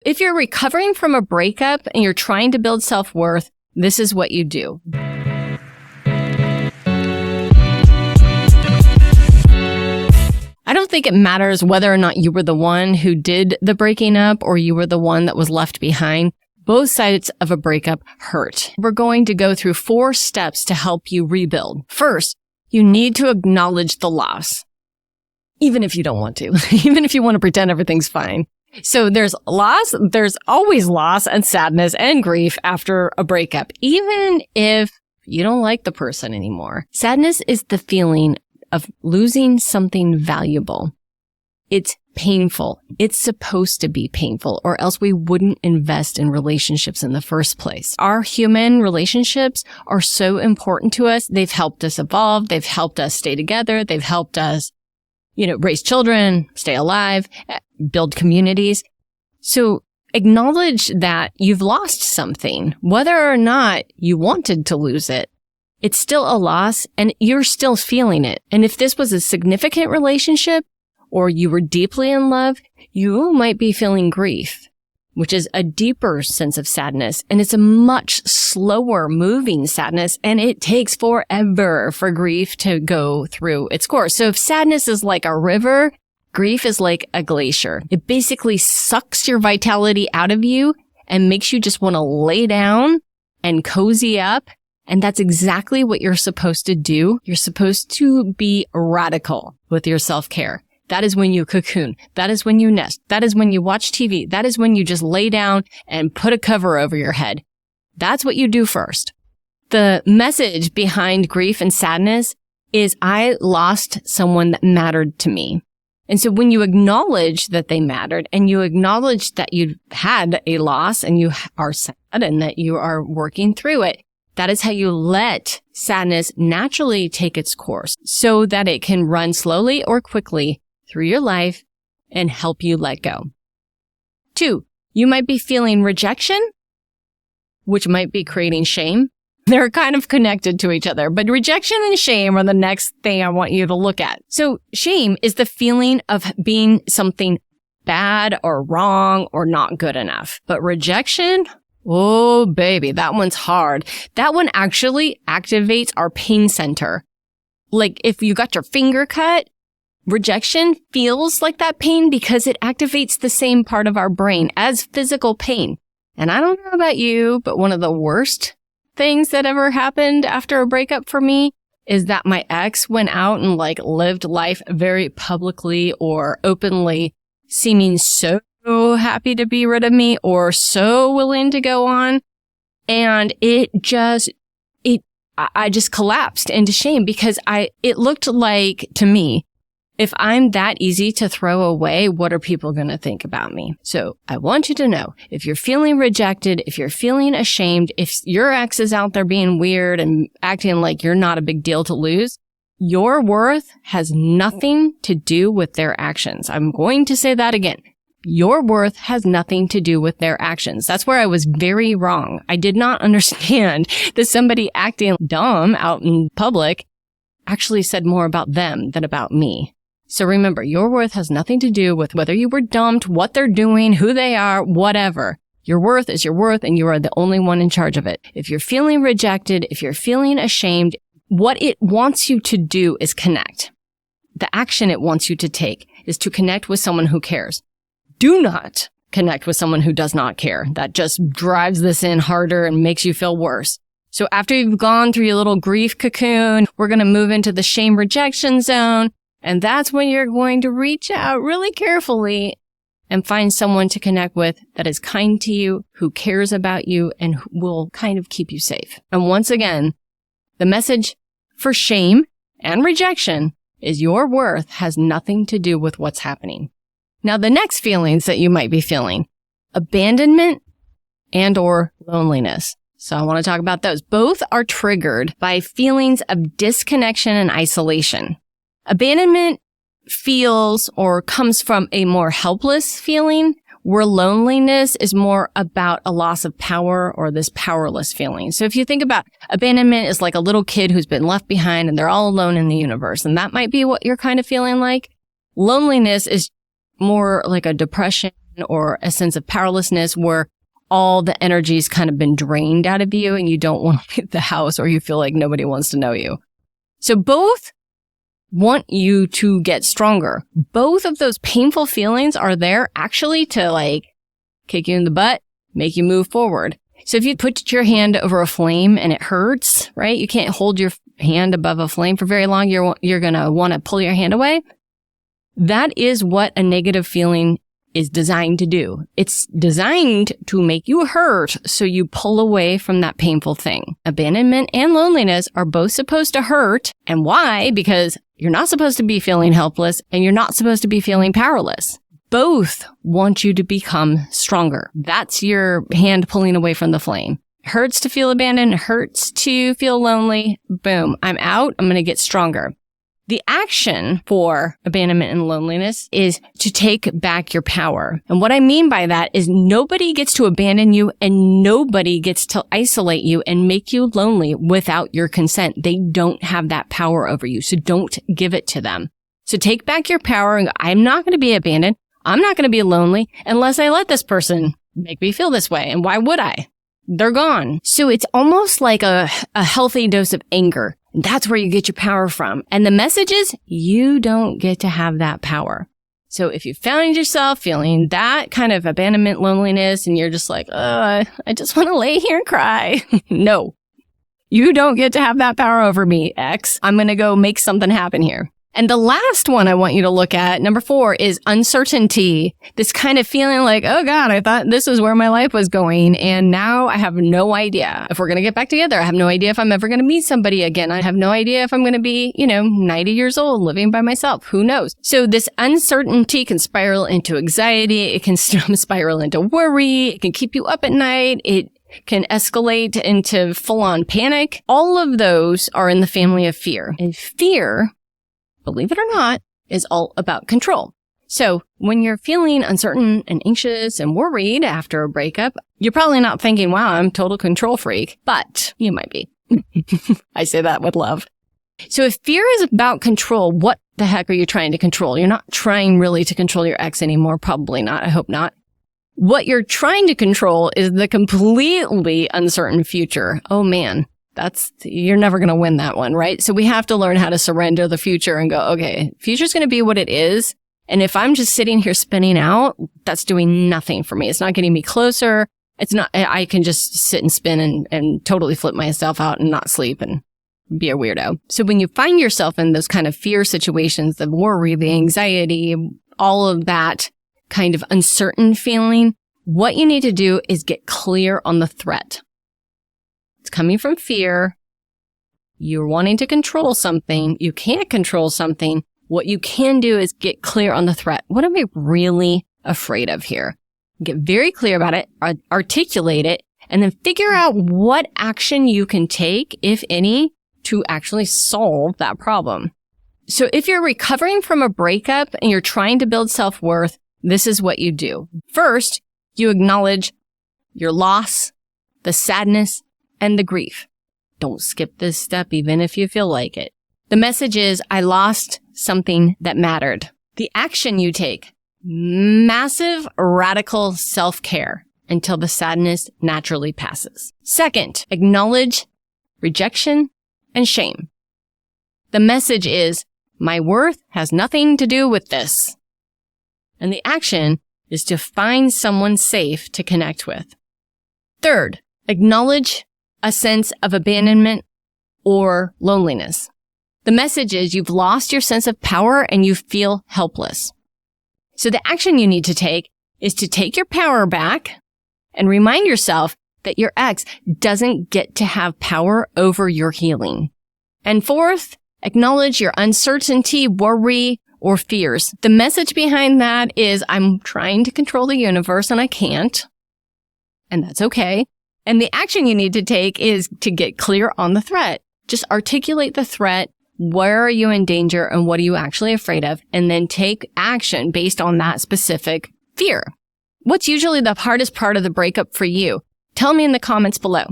If you're recovering from a breakup and you're trying to build self-worth, this is what you do. I don't think it matters whether or not you were the one who did the breaking up or you were the one that was left behind. Both sides of a breakup hurt. We're going to go through 4 steps to help you rebuild. First, you need to acknowledge the loss, even if you don't want to, even if you want to pretend everything's fine. So there's loss, there's always loss and sadness and grief after a breakup, even if you don't like the person anymore. Sadness is the feeling of losing something valuable. It's painful. It's supposed to be painful, or else we wouldn't invest in relationships in the first place. Our human relationships are so important to us. They've helped us evolve. They've helped us stay together. They've helped us, raise children, stay alive, build communities. So acknowledge that you've lost something, whether or not you wanted to lose it. It's still a loss and you're still feeling it. And if this was a significant relationship or you were deeply in love, you might be feeling grief, which is a deeper sense of sadness. And it's a much slower moving sadness. And it takes forever for grief to go through its course. So if sadness is like a river, grief is like a glacier. It basically sucks your vitality out of you and makes you just want to lay down and cozy up. And that's exactly what you're supposed to do. You're supposed to be radical with your self-care. That is when you cocoon. That is when you nest. That is when you watch TV. That is when you just lay down and put a cover over your head. That's what you do first. The message behind grief and sadness is I lost someone that mattered to me. And so when you acknowledge that they mattered and you acknowledge that you had a loss and you are sad and that you are working through it, that is how you let sadness naturally take its course so that it can run slowly or quickly through your life and help you let go. 2, you might be feeling rejection, which might be creating shame. They're kind of connected to each other, but rejection and shame are the next thing I want you to look at. So shame is the feeling of being something bad or wrong or not good enough. But rejection, oh, baby, that one's hard. That one actually activates our pain center. Like if you got your finger cut, rejection feels like that pain because it activates the same part of our brain as physical pain. And I don't know about you, but one of the worst things that ever happened after a breakup for me is that my ex went out and lived life very publicly or openly, seeming so happy to be rid of me or so willing to go on. And I just collapsed into shame because it looked like to me, if I'm that easy to throw away, what are people going to think about me? So I want you to know, if you're feeling rejected, if you're feeling ashamed, if your ex is out there being weird and acting like you're not a big deal to lose, your worth has nothing to do with their actions. I'm going to say that again. Your worth has nothing to do with their actions. That's where I was very wrong. I did not understand that somebody acting dumb out in public actually said more about them than about me. So remember, your worth has nothing to do with whether you were dumped, what they're doing, who they are, whatever. Your worth is your worth and you are the only one in charge of it. If you're feeling rejected, if you're feeling ashamed, what it wants you to do is connect. The action it wants you to take is to connect with someone who cares. Do not connect with someone who does not care. That just drives this in harder and makes you feel worse. So after you've gone through your little grief cocoon, we're going to move into the shame rejection zone. And that's when you're going to reach out really carefully and find someone to connect with that is kind to you, who cares about you, and who will kind of keep you safe. And once again, the message for shame and rejection is your worth has nothing to do with what's happening. Now, the next feelings that you might be feeling, abandonment and or loneliness. So I want to talk about those. Both are triggered by feelings of disconnection and isolation. Abandonment feels or comes from a more helpless feeling, where loneliness is more about a loss of power or this powerless feeling. So if you think about abandonment is like a little kid who's been left behind and they're all alone in the universe, and that might be what you're kind of feeling like. Loneliness is more like a depression or a sense of powerlessness where all the energy's kind of been drained out of you and you don't want to leave the house or you feel like nobody wants to know you. So both want you to get stronger. Both of those painful feelings are there actually to like kick you in the butt, make you move forward. So if you put your hand over a flame and it hurts, right? You can't hold your hand above a flame for very long. You're going to want to pull your hand away. That is what a negative feeling is designed to do. It's designed to make you hurt so you pull away from that painful thing. Abandonment and loneliness are both supposed to hurt. And why? Because you're not supposed to be feeling helpless and you're not supposed to be feeling powerless. Both want you to become stronger. That's your hand pulling away from the flame. Hurts to feel abandoned, hurts to feel lonely. Boom, I'm out. I'm going to get stronger. The action for abandonment and loneliness is to take back your power. And what I mean by that is nobody gets to abandon you and nobody gets to isolate you and make you lonely without your consent. They don't have that power over you. So don't give it to them. So take back your power and go, I'm not going to be abandoned. I'm not going to be lonely unless I let this person make me feel this way. And why would I? They're gone. So it's almost like a healthy dose of anger. That's where you get your power from. And the message is you don't get to have that power. So if you found yourself feeling that kind of abandonment, loneliness, and you're just like, I just want to lay here and cry. No, you don't get to have that power over me, X. I'm going to go make something happen here. And the last one I want you to look at, number 4, is uncertainty. This kind of feeling like, oh God, I thought this is where my life was going. And now I have no idea if we're going to get back together. I have no idea if I'm ever going to meet somebody again. I have no idea if I'm going to be, 90 years old living by myself. Who knows? So this uncertainty can spiral into anxiety. It can spiral into worry. It can keep you up at night. It can escalate into full-on panic. All of those are in the family of fear. And fear, believe it or not, is all about control. So when you're feeling uncertain and anxious and worried after a breakup, you're probably not thinking, wow, I'm a total control freak, but you might be. I say that with love. So if fear is about control, what the heck are you trying to control? You're not trying really to control your ex anymore. Probably not. I hope not. What you're trying to control is the completely uncertain future. Oh man. You're never going to win that one, right? So we have to learn how to surrender the future and go, okay, future's going to be what it is. And if I'm just sitting here spinning out, that's doing nothing for me. It's not getting me closer. I can just sit and spin and totally flip myself out and not sleep and be a weirdo. So when you find yourself in those kind of fear situations, the worry, the anxiety, all of that kind of uncertain feeling, what you need to do is get clear on the threat. It's coming from fear. You're wanting to control something. You can't control something. What you can do is get clear on the threat. What am I really afraid of here? Get very clear about it, articulate it, and then figure out what action you can take, if any, to actually solve that problem. So if you're recovering from a breakup and you're trying to build self-worth, this is what you do. First, you acknowledge your loss, the sadness, and the grief. Don't skip this step even if you feel like it. The message is, I lost something that mattered. The action you take, massive radical self-care until the sadness naturally passes. Second, acknowledge rejection and shame. The message is, my worth has nothing to do with this. And the action is to find someone safe to connect with. Third, acknowledge a sense of abandonment or loneliness. The message is you've lost your sense of power and you feel helpless. So the action you need to take is to take your power back and remind yourself that your ex doesn't get to have power over your healing. And fourth, acknowledge your uncertainty, worry, or fears. The message behind that is I'm trying to control the universe and I can't. And that's okay. And the action you need to take is to get clear on the threat. Just articulate the threat. Where are you in danger and what are you actually afraid of? And then take action based on that specific fear. What's usually the hardest part of the breakup for you? Tell me in the comments below.